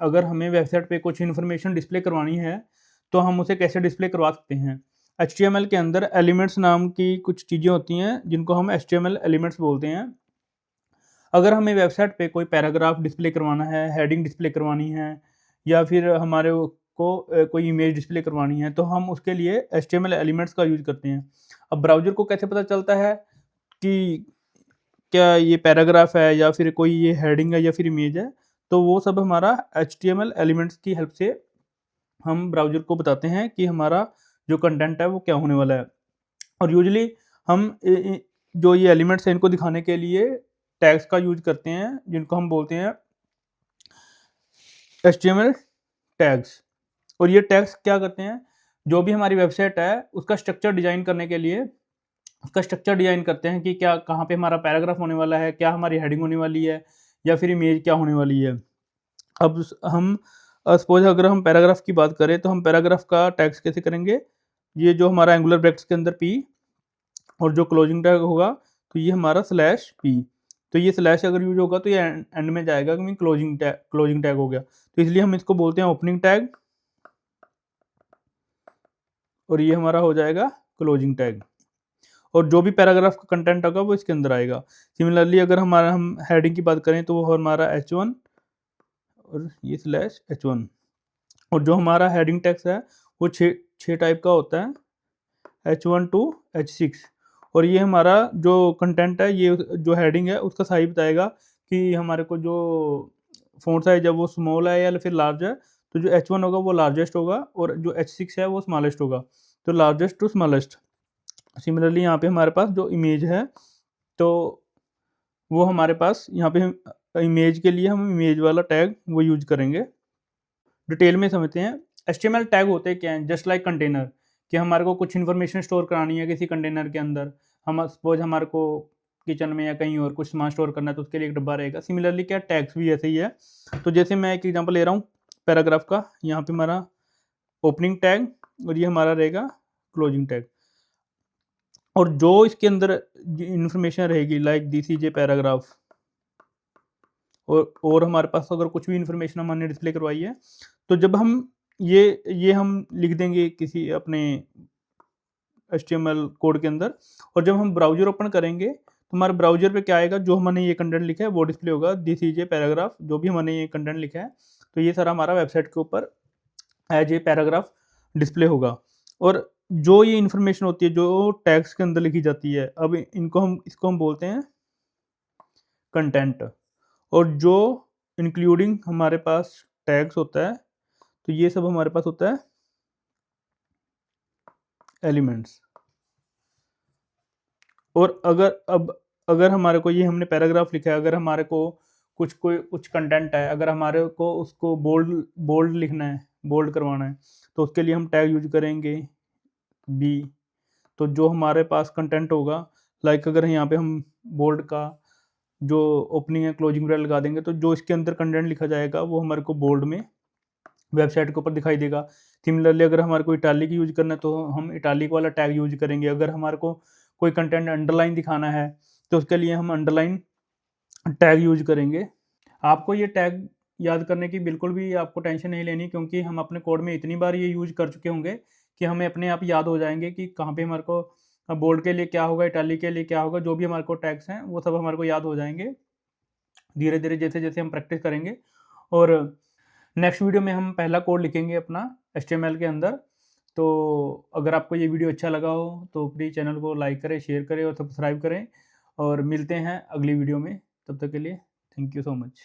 अगर हमें वेबसाइट पे कुछ इन्फॉर्मेशन डिस्प्ले करवानी है तो हम उसे कैसे डिस्प्ले करवा सकते हैं। HTML के अंदर एलिमेंट्स नाम की कुछ चीज़ें होती हैं जिनको हम HTML एलिमेंट्स बोलते हैं। अगर हमें वेबसाइट पे कोई पैराग्राफ डिस्प्ले करवाना है, हेडिंग डिस्प्ले करवानी है या फिर हमारे को कोई इमेज डिस्प्ले करवानी है तो हम उसके लिए HTML एलिमेंट्स का यूज़ करते हैं। अब ब्राउज़र को कैसे पता चलता है कि क्या ये पैराग्राफ है या फिर कोई ये हेडिंग है या फिर इमेज है, तो वो सब हमारा HTML एलिमेंट्स की हेल्प से हम ब्राउज़र को बताते हैं कि हमारा जो कंटेंट है वो क्या होने वाला है। और यूजुअली हम जो ये एलिमेंट्स हैं इनको दिखाने के लिए टैग्स का यूज़ करते हैं जिनको हम बोलते हैं HTML टैग्स। और ये टैग्स क्या करते हैं, जो भी हमारी वेबसाइट है उसका स्ट्रक्चर डिज़ाइन करने के लिए उसका स्ट्रक्चर डिज़ाइन करते हैं कि क्या कहाँ पे हमारा पैराग्राफ होने वाला है, क्या हमारी हेडिंग होने वाली है या फिर इमेज क्या होने वाली है। अब हम सपोज़ अगर हम पैराग्राफ की बात करें तो हम पैराग्राफ का टैग्स कैसे करेंगे, ये जो हमारा एंगुलर ब्रैकेट्स के अंदर P और जो क्लोजिंग टैग होगा तो ये हमारा /P। तो ये स्लैश अगर यूज़ होगा तो ये एंड में जाएगा क्योंकि क्लोजिंग टैग हो गया। तो इसलिए हम इसको बोलते हैं ओपनिंग टैग और ये हमारा हो जाएगा क्लोजिंग टैग। और जो भी पैराग्राफ का कंटेंट होगा वो इसके अंदर आएगा। सिमिलरली अगर हम हेडिंग की बात करें तो वो हमारा H1 और ये /H1। और जो हमारा हेडिंग टेक्स्ट है वो 6 टाइप का होता है, H1 टू H6। और ये हमारा जो कंटेंट है, ये जो हेडिंग है उसका साइज़ बताएगा कि हमारे को जो फ़ॉन्ट साइज़ है वो स्मॉल है या फिर लार्ज है। तो जो H1 होगा वो लार्जेस्ट होगा और जो H6 है वो स्मॉलेस्ट होगा। तो लार्जेस्ट टू स्मॉलेस्ट। सिमिलरली यहाँ पे हमारे पास जो इमेज है तो वो हमारे पास यहाँ पे इमेज के लिए हम इमेज वाला टैग वो यूज़ करेंगे। डिटेल में समझते हैं। HTML टैग होते क्या हैं, जस्ट लाइक कंटेनर, कि हमारे को कुछ इन्फॉर्मेशन स्टोर करानी है किसी कंटेनर के अंदर। हम सपोज हमारे को किचन में या कहीं और कुछ सामान स्टोर करना है तो उसके लिए एक डब्बा रहेगा। सिमिलरली क्या टैग्स भी ऐसे ही है। तो जैसे मैं एक एग्जांपल ले रहा हूँ पैराग्राफ का, यहाँ पे हमारा ओपनिंग टैग और ये हमारा रहेगा क्लोजिंग टैग। और जो इसके अंदर इन्फॉर्मेशन रहेगी like this is a paragraph, और हमारे पास अगर कुछ भी इन्फॉर्मेशन हमने डिस्प्ले करवाई है तो जब हम ये हम लिख देंगे किसी अपने HTML कोड के अंदर, और जब हम ब्राउज़र ओपन करेंगे तो हमारे ब्राउज़र पे क्या आएगा, जो हमने ये कंटेंट लिखा है वो डिस्प्ले होगा। दिस इज ए पैराग्राफ, जो भी हमने ये कंटेंट लिखा है तो ये सारा हमारा वेबसाइट के ऊपर एज ए पैराग्राफ डिस्प्ले होगा। और जो ये इन्फॉर्मेशन होती है जो टैग्स के अंदर लिखी जाती है, अब इसको हम बोलते हैं कंटेंट। और जो इंक्लूडिंग हमारे पास टैग्स होता है तो ये सब हमारे पास होता है एलिमेंट्स। और अगर हमारे को ये हमने पैराग्राफ लिखा है, अगर हमारे को कुछ कंटेंट है, अगर हमारे को उसको बोल्ड लिखना है, बोल्ड करवाना है तो उसके लिए हम टैग यूज करेंगे बी। तो जो हमारे पास कंटेंट होगा, लाइक अगर यहाँ पे हम बोल्ड का जो ओपनिंग है क्लोजिंग ब्रैकेट लगा देंगे तो जो इसके अंदर कंटेंट लिखा जाएगा वो हमारे को बोल्ड में वेबसाइट के ऊपर दिखाई देगा। सिमिलरली अगर हमारे को इटालिक यूज करना है तो हम इटालिक वाला टैग यूज करेंगे। अगर हमारे को कोई कंटेंट अंडरलाइन दिखाना है तो उसके लिए हम अंडरलाइन टैग यूज करेंगे। आपको ये टैग याद करने की बिल्कुल भी आपको टेंशन नहीं लेनी, क्योंकि हम अपने कोड में इतनी बार ये यूज कर चुके होंगे कि हमें अपने आप याद हो जाएंगे कि कहाँ पे हमारे को बोल्ड के लिए क्या होगा, इटालिक के लिए क्या होगा। जो भी हमारे को टैग्स हैं वो सब हमारे को याद हो जाएंगे धीरे धीरे जैसे जैसे हम प्रैक्टिस करेंगे। और नेक्स्ट वीडियो में हम पहला कोड लिखेंगे अपना HTML के अंदर। तो अगर आपको ये वीडियो अच्छा लगा हो तो प्लीज़ चैनल को लाइक करें, शेयर करें और सब्सक्राइब करें। और मिलते हैं अगली वीडियो में, तब तक के लिए थैंक यू सो मच।